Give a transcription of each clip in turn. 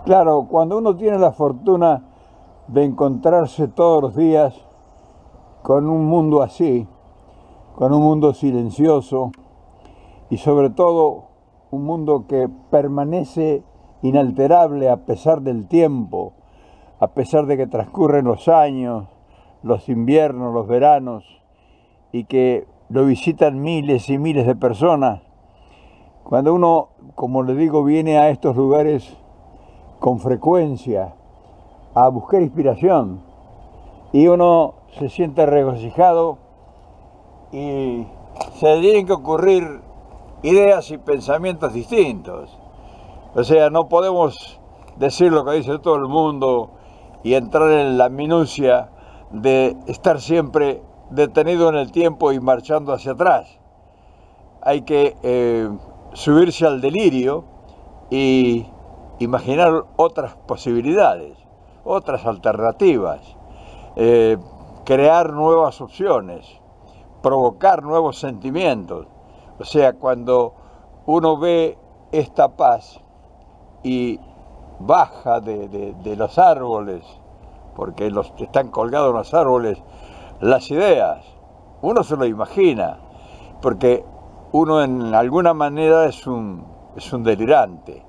Claro, cuando uno tiene la fortuna de encontrarse todos los días con un mundo así, con un mundo silencioso y sobre todo un mundo que permanece inalterable a pesar del tiempo, a pesar de que transcurren los años, los inviernos, los veranos y que lo visitan miles y miles de personas. Cuando uno, como le digo, viene a estos lugares con frecuencia a buscar inspiración y uno se siente regocijado y se le tienen que ocurrir ideas y pensamientos distintos. O sea, no podemos decir lo que dice todo el mundo y entrar en la minucia de estar siempre detenido en el tiempo y marchando hacia atrás. Hay que subirse al delirio y imaginar otras posibilidades, otras alternativas, crear nuevas opciones, provocar nuevos sentimientos. O sea, cuando uno ve esta paz y baja de los árboles, porque están colgados en los árboles las ideas, uno se lo imagina, porque uno en alguna manera es un delirante,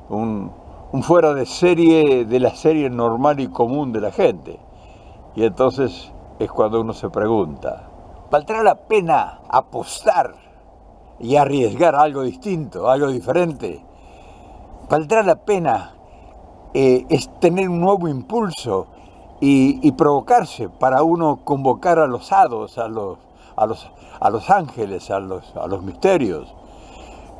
un fuera de serie de la serie normal y común de la gente. Y entonces es cuando uno se pregunta, ¿valdrá la pena apostar y arriesgar algo distinto, algo diferente? ¿Valdrá la pena es tener un nuevo impulso y provocarse para uno convocar a los hados, a los ángeles, a los misterios?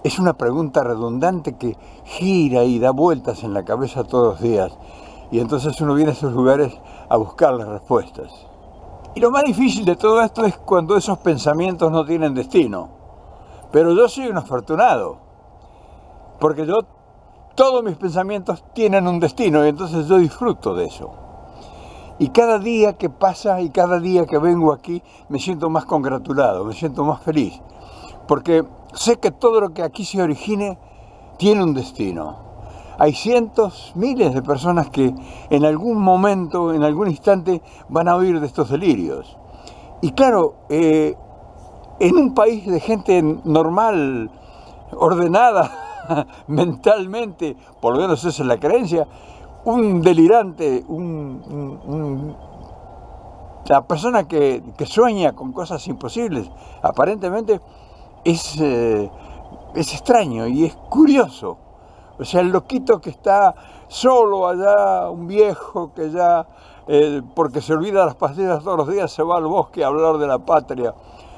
Es una pregunta redundante que gira y da vueltas en la cabeza todos los días. Y entonces uno viene a esos lugares a buscar las respuestas. Y lo más difícil de todo esto es cuando esos pensamientos no tienen destino. Pero yo soy un afortunado, porque todos mis pensamientos tienen un destino y entonces yo disfruto de eso. Y cada día que pasa y cada día que vengo aquí me siento más congratulado, me siento más feliz, porque sé que todo lo que aquí se origine tiene un destino. Hay cientos, miles de personas que en algún momento, en algún instante, van a oír de estos delirios. Y claro, en un país de gente normal, ordenada, mentalmente, por lo menos esa es la creencia, un delirante, la persona que sueña con cosas imposibles, aparentemente es extraño y es curioso. O sea, el loquito que está solo allá, un viejo que ya, porque se olvida las pastillas todos los días, se va al bosque a hablar de la patria,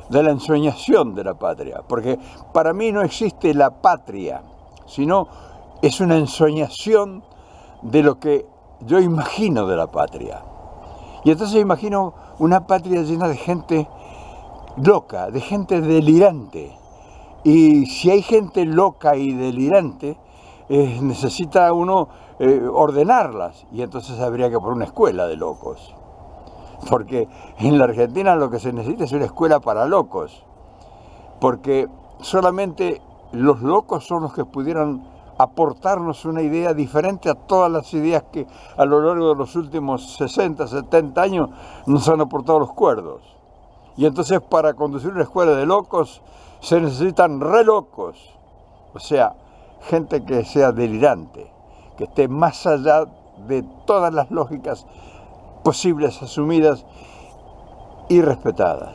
de la ensoñación de la patria. Porque para mí no existe la patria, sino es una ensoñación de lo que yo imagino de la patria. Y entonces imagino una patria llena de gente loca, de gente delirante. Y si hay gente loca y delirante, necesita uno ordenarlas, y entonces habría que poner una escuela de locos, porque en la Argentina lo que se necesita es una escuela para locos, porque solamente los locos son los que pudieran aportarnos una idea diferente a todas las ideas que a lo largo de los últimos 60, 70 años nos han aportado los cuerdos. Y entonces para conducir una escuela de locos se necesitan re locos, o sea, gente que sea delirante, que esté más allá de todas las lógicas posibles, asumidas y respetadas.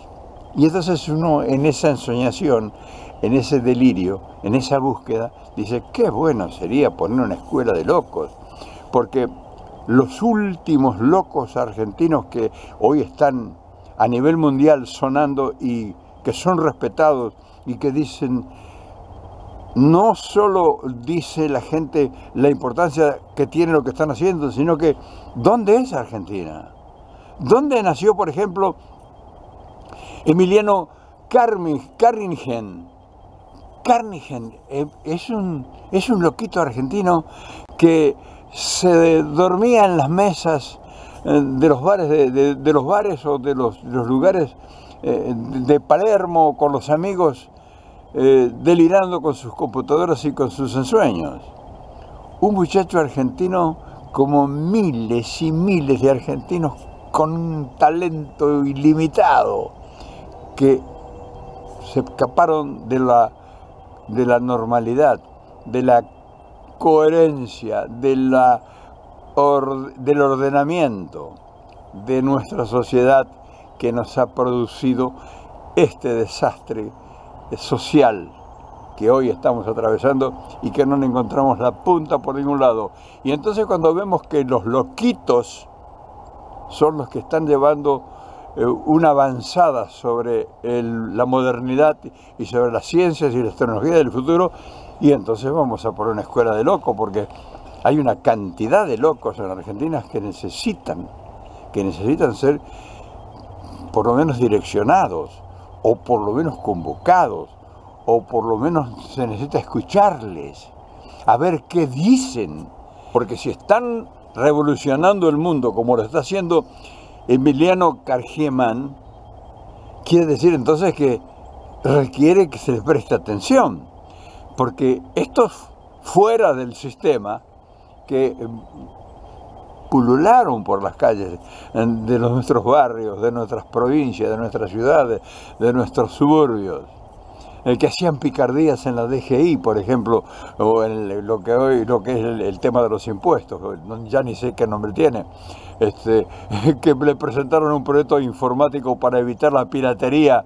Y entonces uno en esa ensoñación, en ese delirio, en esa búsqueda, dice, qué bueno sería poner una escuela de locos, porque los últimos locos argentinos que hoy están a nivel mundial sonando y que son respetados y que dicen, no solo dice la gente la importancia que tiene lo que están haciendo, sino que ¿dónde es Argentina? ¿Dónde nació, por ejemplo, Emiliano Carningen? Carningen es un loquito argentino que se dormía en las mesas de los bares, de los bares o de los lugares de Palermo con los amigos, delirando con sus computadoras y con sus ensueños. un muchacho argentino como miles y miles de argentinos con un talento ilimitado que se escaparon de la normalidad, de la coherencia, del ordenamiento de nuestra sociedad que nos ha producido este desastre social que hoy estamos atravesando y que no le encontramos la punta por ningún lado. Y entonces cuando vemos que los loquitos son los que están llevando una avanzada sobre la modernidad y sobre las ciencias y las tecnologías del futuro, y entonces vamos a por una escuela de locos, porque hay una cantidad de locos en Argentina que necesitan ser por lo menos direccionados, o por lo menos convocados, o por lo menos se necesita escucharles, a ver qué dicen, porque si están revolucionando el mundo como lo está haciendo Emiliano Kargieman, quiere decir entonces que requiere que se les preste atención, porque estos fuera del sistema que pulularon por las calles de nuestros barrios, de nuestras provincias, de nuestras ciudades, de nuestros suburbios, que hacían picardías en la DGI, por ejemplo, o en lo que es el tema de los impuestos, ya ni sé qué nombre tiene, que le presentaron un proyecto informático para evitar la piratería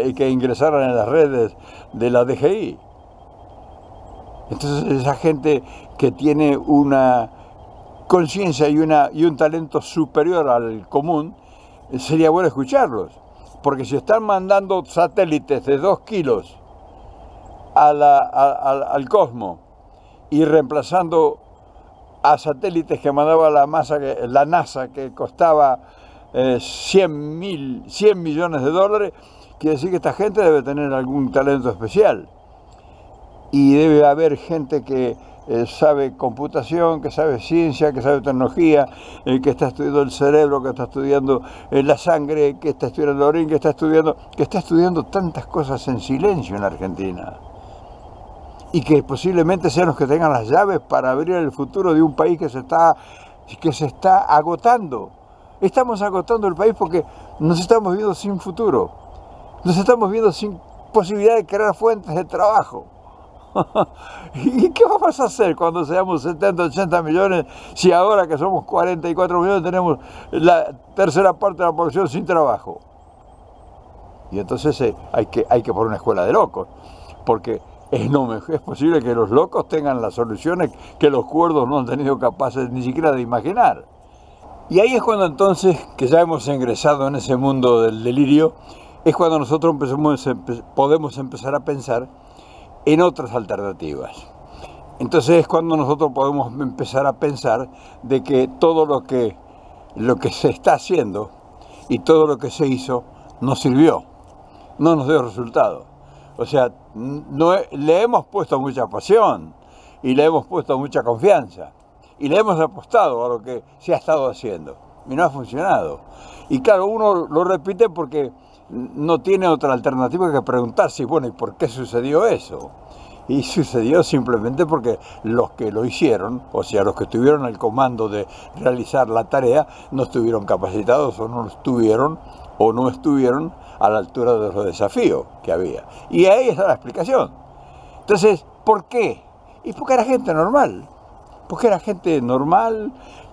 y que ingresaran en las redes de la DGI. Entonces esa gente que tiene una conciencia y un talento superior al común, sería bueno escucharlos. Porque si están mandando satélites de 2 kilos al cosmos y reemplazando a satélites que mandaba la NASA, que costaba 100 millones de dólares, quiere decir que esta gente debe tener algún talento especial. Y debe haber gente que sabe computación, que sabe ciencia, que sabe tecnología, que está estudiando el cerebro, que está estudiando la sangre, que está estudiando el orín, que está estudiando tantas cosas en silencio en la Argentina. Y que posiblemente sean los que tengan las llaves para abrir el futuro de un país que se está agotando. Estamos agotando el país porque nos estamos viendo sin futuro. Nos estamos viendo sin posibilidad de crear fuentes de trabajo. ¿Y qué vamos a hacer cuando seamos 70, 80 millones si ahora que somos 44 millones tenemos la tercera parte de la población sin trabajo? Y entonces hay que poner una escuela de locos, porque es posible que los locos tengan las soluciones que los cuerdos no han tenido capaces ni siquiera de imaginar. Y ahí es cuando entonces, que ya hemos ingresado en ese mundo del delirio, es cuando nosotros podemos empezar a pensar en otras alternativas. Entonces es cuando nosotros podemos empezar a pensar de que todo lo que se está haciendo y todo lo que se hizo no sirvió, no nos dio resultado. O sea, le hemos puesto mucha pasión y le hemos puesto mucha confianza y le hemos apostado a lo que se ha estado haciendo y no ha funcionado. Y claro, uno lo repite porque no tiene otra alternativa que preguntarse, bueno, ¿y por qué sucedió eso? Y sucedió simplemente porque los que lo hicieron, o sea, los que tuvieron el comando de realizar la tarea, no estuvieron capacitados o no estuvieron a la altura de los desafíos que había. Y ahí está la explicación. Entonces, ¿por qué? Y porque era gente normal. Porque era gente normal,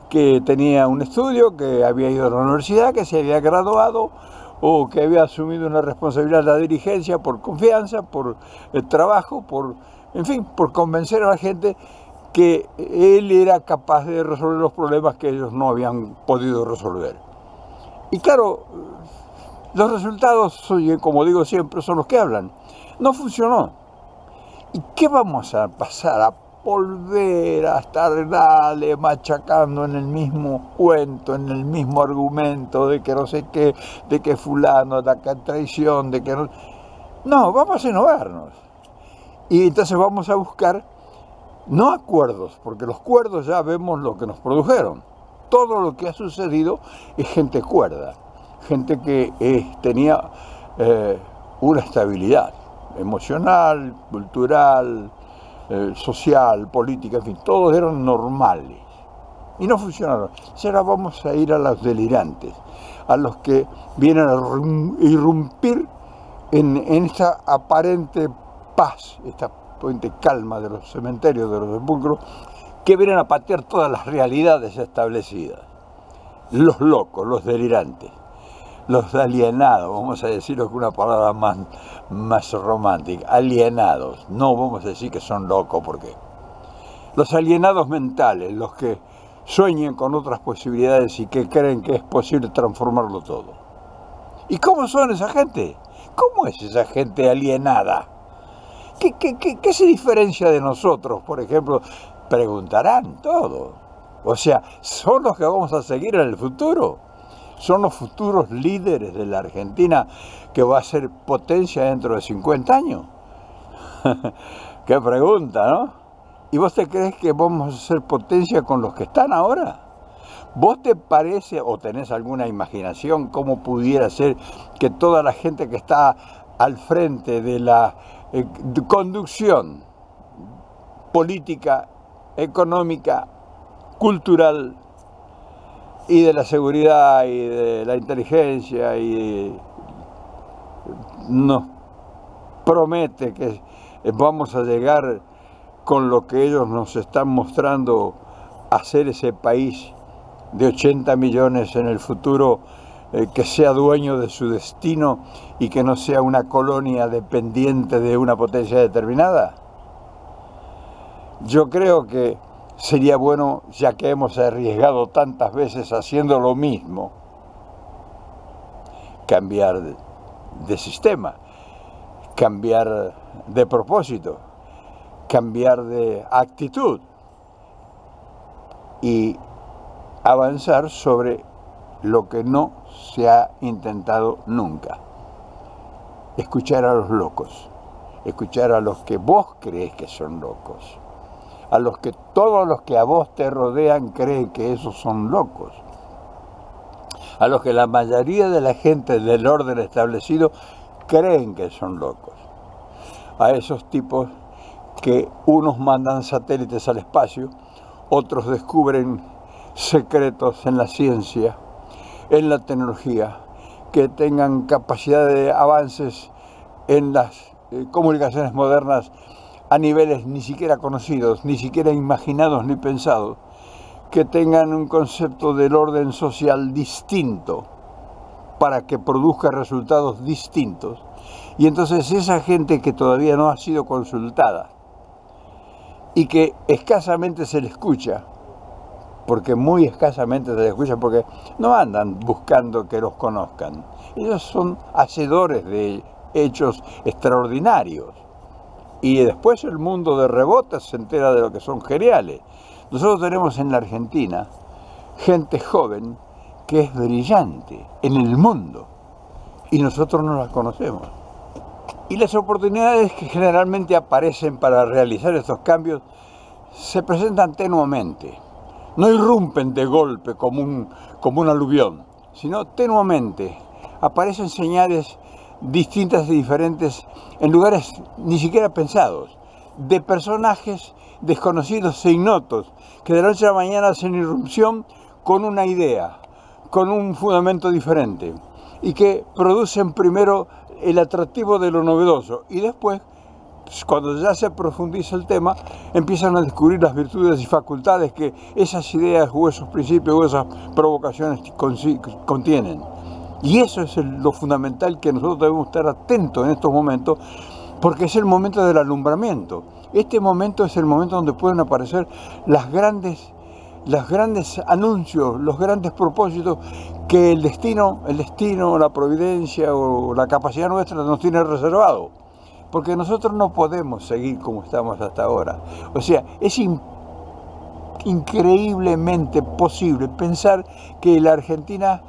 que tenía un estudio, que había ido a la universidad, que se había graduado, o que había asumido una responsabilidad de la dirigencia por confianza, por el trabajo, en fin, por convencer a la gente que él era capaz de resolver los problemas que ellos no habían podido resolver. Y claro, los resultados, como digo siempre, son los que hablan. No funcionó. ¿Y qué vamos a pasar a volver a estar machacando en el mismo cuento, en el mismo argumento de que no sé qué, de que fulano, de que traición, de que no... No, vamos a innovarnos. Y entonces vamos a buscar, no acuerdos, porque los cuerdos ya vemos lo que nos produjeron. Todo lo que ha sucedido es gente cuerda, gente que tenía una estabilidad emocional, cultural, social, política, en fin, todos eran normales. Y no funcionaron. Y ahora vamos a ir a los delirantes, a los que vienen a irrumpir en esta aparente paz, esta aparente calma de los cementerios, de los sepulcros, que vienen a patear todas las realidades establecidas. Los locos, los delirantes, los alienados, vamos a decirlo con una palabra más romántica, alienados. No vamos a decir que son locos, porque los alienados mentales, los que sueñan con otras posibilidades y que creen que es posible transformarlo todo. ¿Y cómo son esa gente? ¿Cómo es esa gente alienada? ¿Qué se diferencia de nosotros, por ejemplo? Preguntarán todo. O sea, ¿son los que vamos a seguir en el futuro? ¿Son los futuros líderes de la Argentina que va a ser potencia dentro de 50 años? Qué pregunta, ¿no? ¿Y vos te crees que vamos a ser potencia con los que están ahora? ¿Vos te parece o tenés alguna imaginación cómo pudiera ser que toda la gente que está al frente de la conducción política, económica, cultural y de la seguridad y de la inteligencia nos promete que vamos a llegar con lo que ellos nos están mostrando a ser ese país de 80 millones en el futuro, que sea dueño de su destino y que no sea una colonia dependiente de una potencia determinada? Yo creo que sería bueno, ya que hemos arriesgado tantas veces haciendo lo mismo, cambiar de sistema, cambiar de propósito, cambiar de actitud y avanzar sobre lo que no se ha intentado nunca. Escuchar a los locos, escuchar a los que vos crees que son locos, a los que todos los que a vos te rodean creen que esos son locos, a los que la mayoría de la gente del orden establecido creen que son locos, a esos tipos que unos mandan satélites al espacio, otros descubren secretos en la ciencia, en la tecnología, que tengan capacidad de avances en las comunicaciones modernas a niveles ni siquiera conocidos, ni siquiera imaginados ni pensados, que tengan un concepto del orden social distinto para que produzca resultados distintos. Y entonces esa gente que todavía no ha sido consultada y que escasamente se le escucha, porque muy escasamente se le escucha, porque no andan buscando que los conozcan. Ellos son hacedores de hechos extraordinarios. Y después el mundo de rebote se entera de lo que son geniales. Nosotros tenemos en la Argentina gente joven que es brillante en el mundo y nosotros no las conocemos. Y las oportunidades que generalmente aparecen para realizar estos cambios se presentan tenuamente. No irrumpen de golpe como un aluvión, sino tenuamente. Aparecen señales distintas y diferentes en lugares ni siquiera pensados, de personajes desconocidos e ignotos, que de la noche a la mañana hacen irrupción con una idea, con un fundamento diferente, y que producen primero el atractivo de lo novedoso, y después, cuando ya se profundiza el tema, empiezan a descubrir las virtudes y facultades que esas ideas o esos principios o esas provocaciones contienen. Y eso es lo fundamental, que nosotros debemos estar atentos en estos momentos, porque es el momento del alumbramiento. Este momento es el momento donde pueden aparecer los grandes anuncios, los grandes propósitos que el destino, la providencia o la capacidad nuestra nos tiene reservado. Porque nosotros no podemos seguir como estamos hasta ahora. O sea, es increíblemente posible pensar que la Argentina,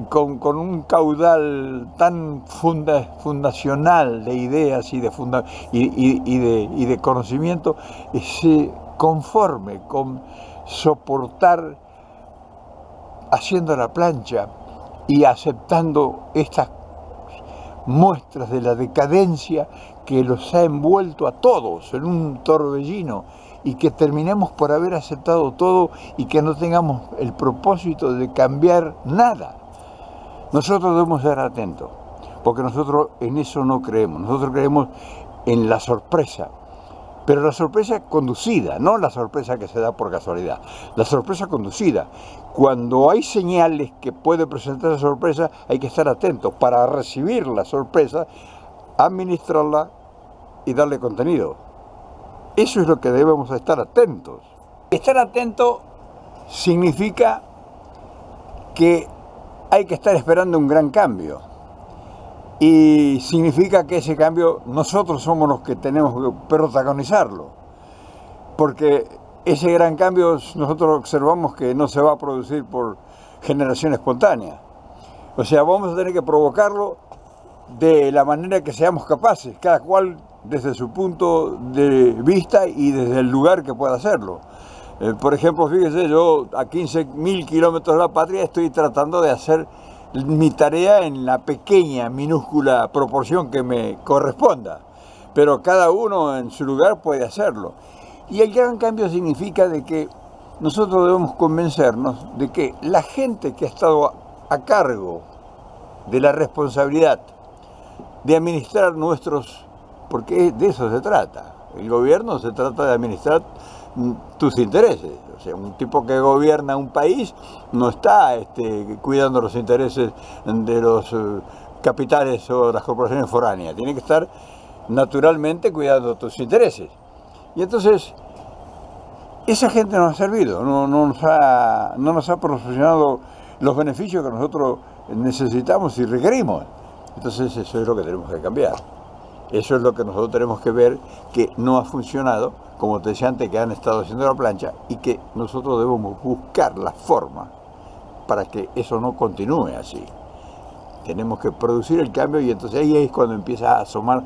con un caudal tan fundacional de ideas y de conocimiento, se conforme con soportar haciendo la plancha y aceptando estas muestras de la decadencia que los ha envuelto a todos en un torbellino y que terminemos por haber aceptado todo y que no tengamos el propósito de cambiar nada. Nosotros debemos ser atentos, porque nosotros en eso no creemos. Nosotros creemos en la sorpresa, pero la sorpresa conducida, no la sorpresa que se da por casualidad, la sorpresa conducida. Cuando hay señales que puede presentar la sorpresa, hay que estar atentos para recibir la sorpresa, administrarla y darle contenido. Eso es lo que debemos estar atentos. Estar atento significa que hay que estar esperando un gran cambio. Y significa que ese cambio nosotros somos los que tenemos que protagonizarlo. Porque ese gran cambio nosotros observamos que no se va a producir por generación espontánea. O sea, vamos a tener que provocarlo de la manera que seamos capaces, cada cual desde su punto de vista y desde el lugar que pueda hacerlo. Por ejemplo, fíjese, yo a 15.000 kilómetros de la patria estoy tratando de hacer mi tarea en la pequeña, minúscula proporción que me corresponda, pero cada uno en su lugar puede hacerlo. Y el gran cambio significa de que nosotros debemos convencernos de que la gente que ha estado a cargo de la responsabilidad de administrar porque de eso se trata. El gobierno se trata de administrar tus intereses. O sea, un tipo que gobierna un país no está cuidando los intereses de los capitales o las corporaciones foráneas. Tiene que estar naturalmente cuidando tus intereses. Y entonces, esa gente nos ha servido, no nos ha proporcionado los beneficios que nosotros necesitamos y requerimos. Entonces eso es lo que tenemos que cambiar. Eso es lo que nosotros tenemos que ver que no ha funcionado, como te decía antes, que han estado haciendo la plancha, y que nosotros debemos buscar la forma para que eso no continúe así. Tenemos que producir el cambio y entonces ahí es cuando empieza a asomar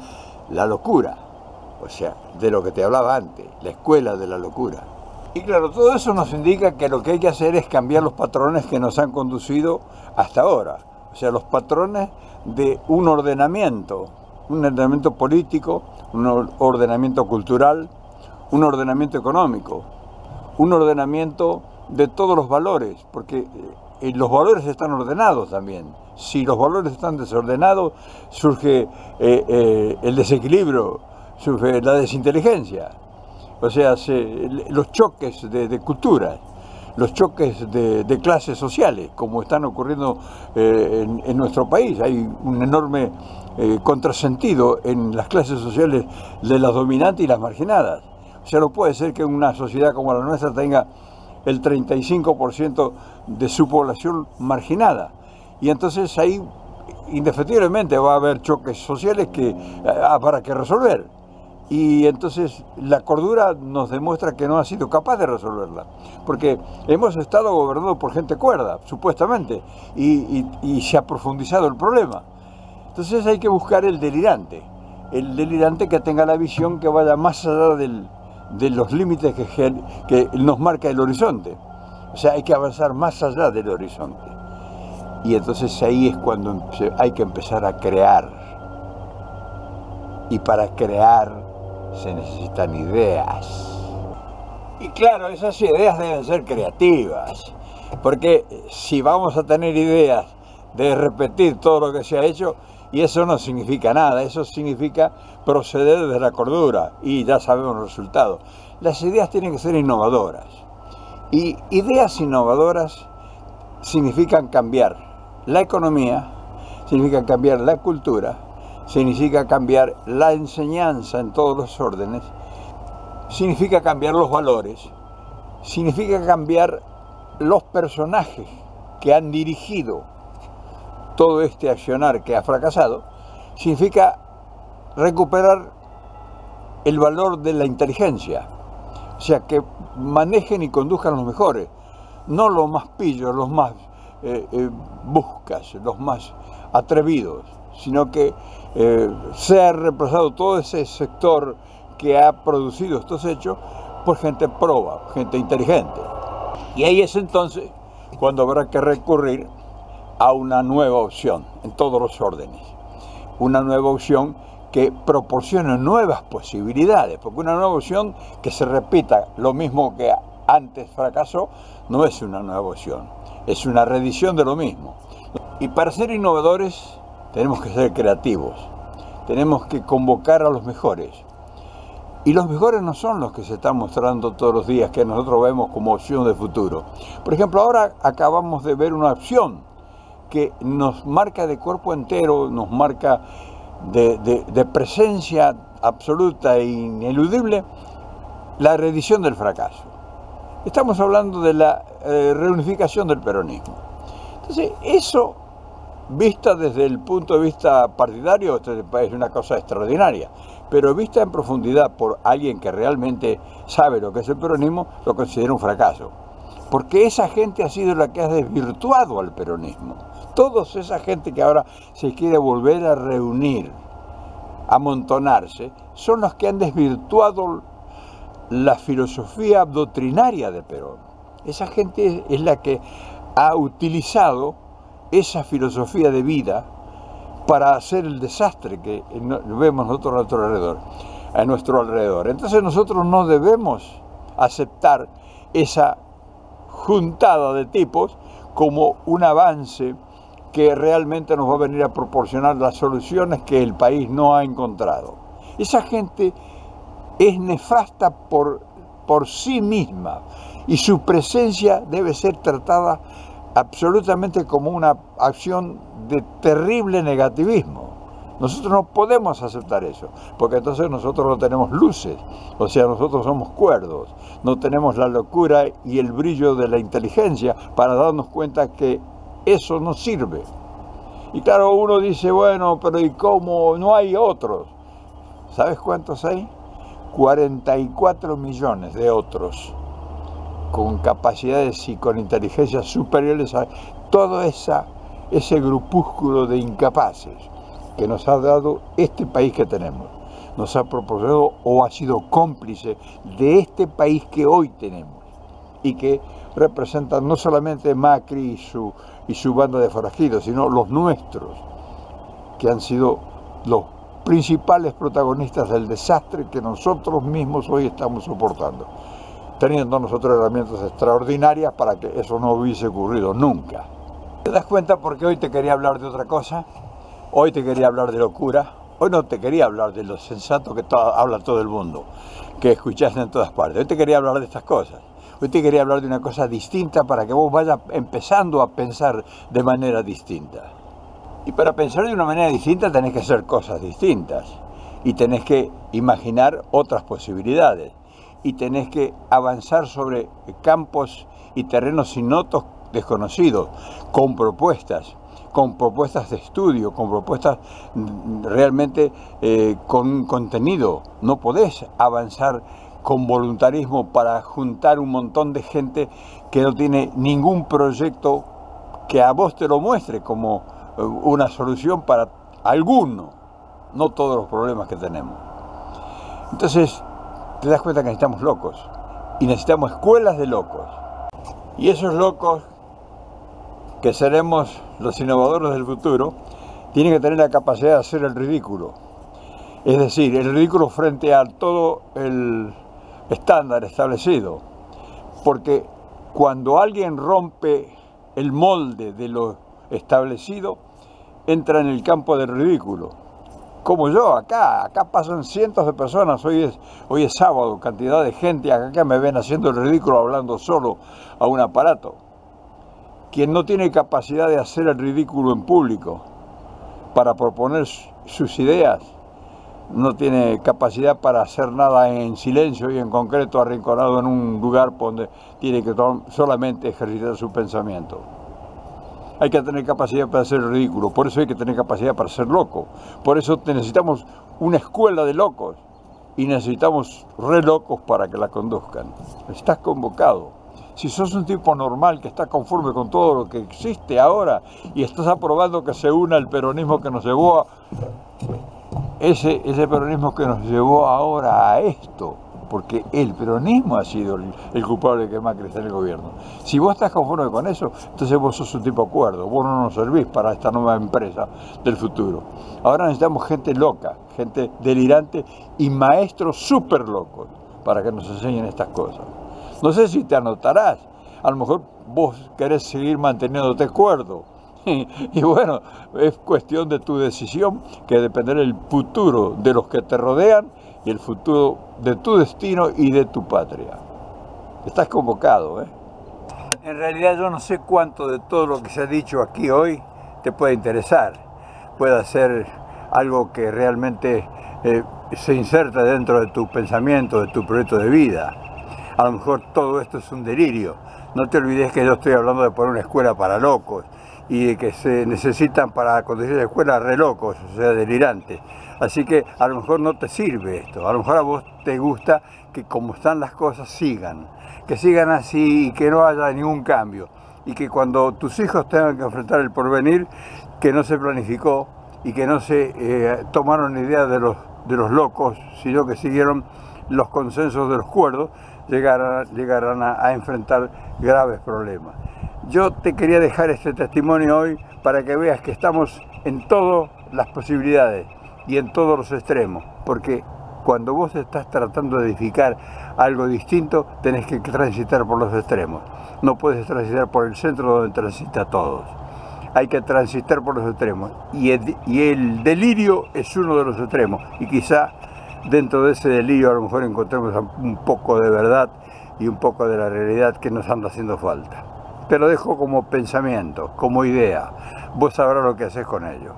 la locura. O sea, de lo que te hablaba antes, la escuela de la locura. Y claro, todo eso nos indica que lo que hay que hacer es cambiar los patrones que nos han conducido hasta ahora. O sea, los patrones de un ordenamiento político, un ordenamiento cultural, un ordenamiento económico, un ordenamiento de todos los valores, porque los valores están ordenados también. Si los valores están desordenados, surge el desequilibrio, surge la desinteligencia. O sea, los choques de culturas, los choques de clases sociales, como están ocurriendo en nuestro país. Hay un enorme contrasentido en las clases sociales de las dominantes y las marginadas. O sea, no puede ser que una sociedad como la nuestra tenga el 35% de su población marginada. Y entonces ahí indefectiblemente va a haber choques sociales que habrá que resolver. Y entonces la cordura nos demuestra que no ha sido capaz de resolverla, porque hemos estado gobernados por gente cuerda, supuestamente, y se ha profundizado el problema. Entonces hay que buscar el delirante que tenga la visión que vaya más allá de los límites que nos marca el horizonte. O sea, hay que avanzar más allá del horizonte. Y entonces ahí es cuando hay que empezar a crear. Y para crear se necesitan ideas. Y claro, esas ideas deben ser creativas, porque si vamos a tener ideas de repetir todo lo que se ha hecho, y eso no significa nada, eso significa proceder desde la cordura, y ya sabemos los resultados. Las ideas tienen que ser innovadoras, y ideas innovadoras significan cambiar la economía, significan cambiar la cultura, significa cambiar la enseñanza en todos los órdenes, significa cambiar los valores, significa cambiar los personajes que han dirigido todo este accionar que ha fracasado, significa recuperar el valor de la inteligencia, o sea, que manejen y conduzcan los mejores, no los más pillos, los más buscas, los más atrevidos, sino que se ha reemplazado todo ese sector que ha producido estos hechos por gente proba, gente inteligente. Y ahí es entonces cuando habrá que recurrir a una nueva opción en todos los órdenes. Una nueva opción que proporcione nuevas posibilidades, porque una nueva opción que se repita lo mismo que antes fracasó no es una nueva opción, es una reedición de lo mismo. Y para ser innovadores tenemos que ser creativos, tenemos que convocar a los mejores. Y los mejores no son los que se están mostrando todos los días, que nosotros vemos como opción de futuro. Por ejemplo, ahora acabamos de ver una opción que nos marca de cuerpo entero, nos marca de presencia absoluta e ineludible la reedición del fracaso. Estamos hablando de la reunificación del peronismo. Entonces, eso, vista desde el punto de vista partidario, es una cosa extraordinaria, pero vista en profundidad por alguien que realmente sabe lo que es el peronismo, lo considera un fracaso. Porque esa gente ha sido la que ha desvirtuado al peronismo. Toda esa gente que ahora se quiere volver a reunir, a amontonarse, son los que han desvirtuado la filosofía doctrinaria de Perón. Esa gente es la que ha utilizado esa filosofía de vida para hacer el desastre que vemos nosotros a nuestro alrededor. Entonces nosotros no debemos aceptar esa juntada de tipos como un avance que realmente nos va a venir a proporcionar las soluciones que el país no ha encontrado. Esa gente es nefasta por sí misma y su presencia debe ser tratada absolutamente como una acción de terrible negativismo. Nosotros no podemos aceptar eso, porque entonces nosotros no tenemos luces, o sea, nosotros somos cuerdos, no tenemos la locura y el brillo de la inteligencia para darnos cuenta que eso no sirve. Y claro, uno dice, bueno, pero ¿y cómo? No hay otros. ¿Sabes cuántos hay? 44 millones de otros, con capacidades y con inteligencias superiores a todo ese grupúsculo de incapaces que nos ha dado este país que tenemos. Nos ha proporcionado o ha sido cómplice de este país que hoy tenemos y que representan no solamente Macri y su banda de forajidos, sino los nuestros, que han sido los principales protagonistas del desastre que nosotros mismos hoy estamos soportando, teniendo nosotros herramientas extraordinarias para que eso no hubiese ocurrido nunca. ¿Te das cuenta por qué hoy te quería hablar de otra cosa? Hoy te quería hablar de locura, hoy no te quería hablar de lo sensato que habla todo el mundo, que escuchás en todas partes. Hoy te quería hablar de estas cosas. Hoy te quería hablar de una cosa distinta para que vos vayas empezando a pensar de manera distinta. Y para pensar de una manera distinta tenés que hacer cosas distintas. Y tenés que imaginar otras posibilidades. Y tenés que avanzar sobre campos y terrenos ignotos, desconocidos, con propuestas de estudio, con propuestas realmente con contenido. No podés avanzar con voluntarismo para juntar un montón de gente que no tiene ningún proyecto que a vos te lo muestre como una solución para alguno, no todos los problemas que tenemos. Entonces te das cuenta que necesitamos locos y necesitamos escuelas de locos, y esos locos que seremos los innovadores del futuro tienen que tener la capacidad de hacer el ridículo, es decir, el ridículo frente a todo el estándar establecido, porque cuando alguien rompe el molde de lo establecido, entra en el campo del ridículo. Como yo, acá pasan cientos de personas, hoy es sábado, cantidad de gente acá que me ven haciendo el ridículo hablando solo a un aparato. Quien no tiene capacidad de hacer el ridículo en público para proponer sus ideas, no tiene capacidad para hacer nada en silencio y en concreto arrinconado en un lugar donde tiene que solamente ejercitar su pensamiento. Hay que tener capacidad para hacer el ridículo, por eso hay que tener capacidad para ser loco. Por eso necesitamos una escuela de locos y necesitamos re locos para que la conduzcan. Estás convocado. Si sos un tipo normal que está conforme con todo lo que existe ahora y estás aprobando que se una el peronismo que nos llevó a ese peronismo que nos llevó ahora a esto, porque el peronismo ha sido el culpable de que Macri esté en el gobierno. Si vos estás conforme con eso, entonces vos sos un tipo cuerdo, vos no nos servís para esta nueva empresa del futuro. Ahora necesitamos gente loca, gente delirante y maestros súper locos para que nos enseñen estas cosas. No sé si te anotarás, a lo mejor vos querés seguir manteniéndote cuerdo. Y bueno, es cuestión de tu decisión, que dependerá del futuro de los que te rodean y el futuro de tu destino y de tu patria. Estás convocado, ¿eh? En realidad yo no sé cuánto de todo lo que se ha dicho aquí hoy te puede interesar. Puede ser algo que realmente se inserta dentro de tu pensamiento, de tu proyecto de vida. A lo mejor todo esto es un delirio. No te olvides que yo estoy hablando de poner una escuela para locos y de que se necesitan para conducir la escuela re locos, o sea, delirantes. Así que a lo mejor no te sirve esto, a lo mejor a vos te gusta que como están las cosas sigan, que sigan así y que no haya ningún cambio. Y que cuando tus hijos tengan que enfrentar el porvenir, que no se planificó y que no se tomaron idea de los locos, sino que siguieron los consensos de los cuerdos, llegarán a enfrentar graves problemas. Yo te quería dejar este testimonio hoy para que veas que estamos en todas las posibilidades y en todos los extremos, porque cuando vos estás tratando de edificar algo distinto, tenés que transitar por los extremos. No puedes transitar por el centro donde transita todos. Hay que transitar por los extremos. Y el delirio es uno de los extremos. Y quizá dentro de ese delirio a lo mejor encontremos un poco de verdad y un poco de la realidad que nos anda haciendo falta. Te lo dejo como pensamiento, como idea. Vos sabrás lo que haces con ello.